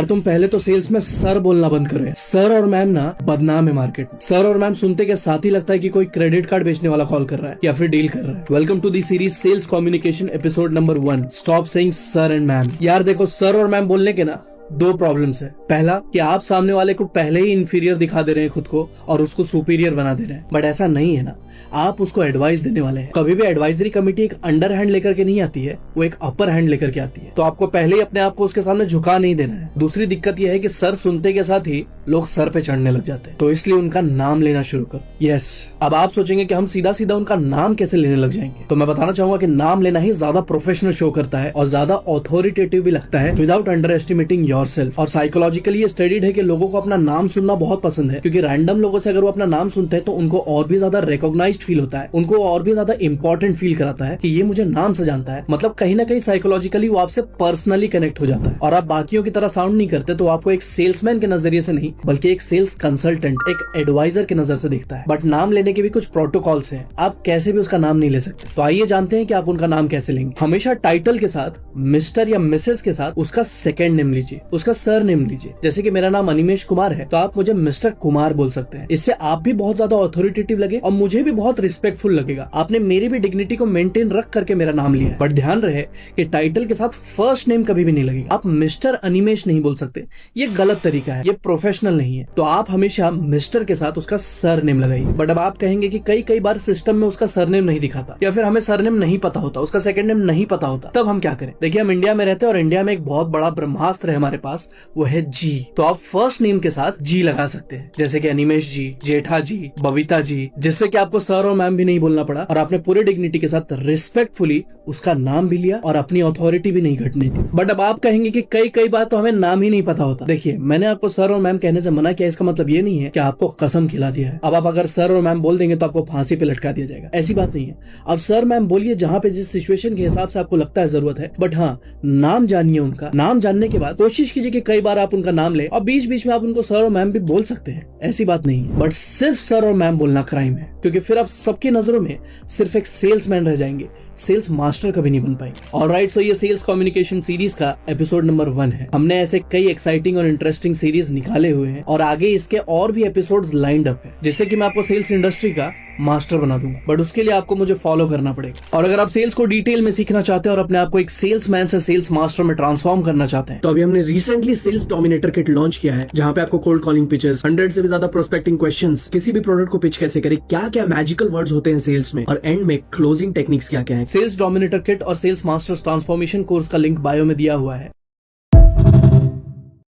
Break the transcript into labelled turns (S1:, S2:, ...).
S1: तुम पहले तो सेल्स में सर बोलना बंद करो। सर और मैम ना बदनाम है मार्केट में। सर और मैम सुनते के साथ ही लगता है कि कोई क्रेडिट कार्ड बेचने वाला कॉल कर रहा है या फिर डील कर रहा है। Welcome to the series sales communication episode number 1, stop saying sir and ma'am. यार देखो, सर और मैम बोलने के ना दो प्रॉब्लम्स है। पहला कि आप सामने वाले को पहले ही इंफीरियर दिखा दे रहे हैं खुद को और उसको सुपीरियर बना दे रहे हैं, बट ऐसा नहीं है ना। आप उसको एडवाइस देने वाले हैं। कभी भी एडवाइजरी कमेटी एक अंडर हैंड लेकर के नहीं आती है, वो एक अपर हैंड लेकर के आती है। तो आपको पहले ही अपने आप को उसके सामने झुका नहीं देना है। दूसरी दिक्कत यह है कि सर सुनते के साथ ही लोग सर पे चढ़ने लग जाते हैं, तो इसलिए उनका नाम लेना शुरू करो। यस, अब आप सोचेंगे कि हम सीधा सीधा उनका नाम कैसे लेने लग जाएंगे, तो मैं बताना चाहूंगा कि नाम लेना ही ज्यादा प्रोफेशनल शो करता है और ज्यादा ऑथोरिटेटिव भी लगता है विदाउट अंडर एस्टिमेटिंग योरसेल्फ। और साइकोलॉजिकली ये स्टडीड है कि लोगों को अपना नाम सुनना बहुत पसंद है, क्योंकि रैंडम लोगों से अगर वो अपना नाम सुनते हैं तो उनको और भी ज्यादा रिकॉग्नाइज्ड फील होता है, उनको और भी ज्यादा इंपॉर्टेंट फील कराता है कि ये मुझे नाम से जानता है। मतलब कहीं ना कहीं साइकोलॉजिकली वो आपसे पर्सनली कनेक्ट हो जाता है और आप बाकियों की तरह साउंड नहीं करते, तो आपको एक सेल्समैन के नजरिए से नहीं बल्कि एक सेल्स कंसल्टेंट, एक एडवाइजर के नजर से दिखता है। बट नाम लेने के भी कुछ प्रोटोकॉल्स हैं, आप कैसे भी उसका नाम नहीं ले सकते। तो आइए जानते हैं कि आप उनका नाम कैसे लेंगे। हमेशा टाइटल के साथ मिस्टर या मिसेस के साथ उसका सेकंड नेम लीजिए, उसका सर नेम लीजिए। जैसे कि मेरा नाम अनिमेश कुमार है, तो आप मुझे मिस्टर कुमार बोल सकते हैं। इससे आप भी बहुत ज्यादा ऑथोरिटेटिव लगे और मुझे भी बहुत रिस्पेक्टफुल लगेगा। आपने मेरी भी डिग्निटी को मेंटेन रख करके मेरा नाम लिया है। बट ध्यान रहे कि टाइटल के साथ फर्स्ट नेम कभी भी नहीं लगेगा। आप मिस्टर अनिमेश नहीं बोल सकते, ये गलत तरीका है, ये प्रोफेशनल नहीं है। तो आप हमेशा मिस्टर के साथ उसका सर नेम लगाइए। बट अब आप कहेंगे कि कई बार सिस्टम में उसका सरनेम नहीं दिखाता या फिर हमें सरनेम नहीं पता होता, उसका सेकंड नेम नहीं पता होता, तब हम क्या करें? देखिए, हम इंडिया में रहते हैं और इंडिया में एक बहुत बड़ा ब्रह्मास्त्र है हमारे पास, वो है जी। तो आप फर्स्ट नेम के साथ जी लगा सकते हैं, जैसे कि अनिमेश जी, जेठा जी, बबीता जी, जिससे कि आपको सर और मैम भी नहीं बोलना पड़ा और आपने पूरे डिग्निटी के साथ रिस्पेक्टफुली उसका नाम भी लिया और अपनी अथॉरिटी भी नहीं घटने दी। बट अब आप कहेंगे कि कई बार तो हमें नाम ही नहीं पता होता। देखिए, मैंने आपको सर और मैम कहने से मना किया, इसका मतलब ये नहीं है कि आपको कसम खिला दिया है। अब आप अगर सर और मैम बोल देंगे तो आपको फांसी पे लटका दिया जाएगा, ऐसी बात नहीं है। अब सर मैम बोलिए जहाँ पे जिस सिचुएशन के हिसाब से आपको लगता है जरूरत है, बट हाँ, नाम जानिए उनका। नाम जानने के बाद कोशिश कीजिए कि कई बार आप उनका नाम ले और बीच बीच में आप उनको सर और मैम भी बोल सकते हैं, ऐसी बात नहीं है। बट सिर्फ सर और मैम बोलना क्राइम है, क्योंकि फिर आप सबकी नजरों में सिर्फ एक सेल्समैन रह जाएंगे, सेल्स मास्टर कभी नहीं बन पाएंगे। ऑलराइट, सो ये सेल्स कम्युनिकेशन सीरीज का एपिसोड नंबर 1 है। हमने ऐसे कई एक्साइटिंग और इंटरेस्टिंग सीरीज निकाले हुए हैं और आगे इसके और भी एपिसोड्स लाइंड अप है, जिससे कि मैं आपको सेल्स इंडस्ट्री का मास्टर बना दूंगा। बट उसके लिए आपको मुझे फॉलो करना पड़ेगा। और अगर आप सेल्स को डिटेल में सीखना चाहते हैं और अपने आप को एक सेल्समैन से सेल्स मास्टर में ट्रांसफॉर्म करना चाहते हैं, तो अभी हमने recently sales dominator kit launch किया है, जहां पे आपको कोल्ड कॉलिंग पिचेस, 100 से भी ज्यादा प्रोस्पेक्टिंग क्वेश्चंस, किसी भी प्रोडक्ट को पिच कैसे करें, क्या क्या मैजिकल वर्ड्स होते हैं सेल्स में, और एंड में क्लोजिंग टेक्निक्स क्या क्या है। सेल्स डोमिनेटर किट और सेल्स मास्टर्स ट्रांसफॉर्मेशन कोर्स का लिंक बायो में दिया हुआ है।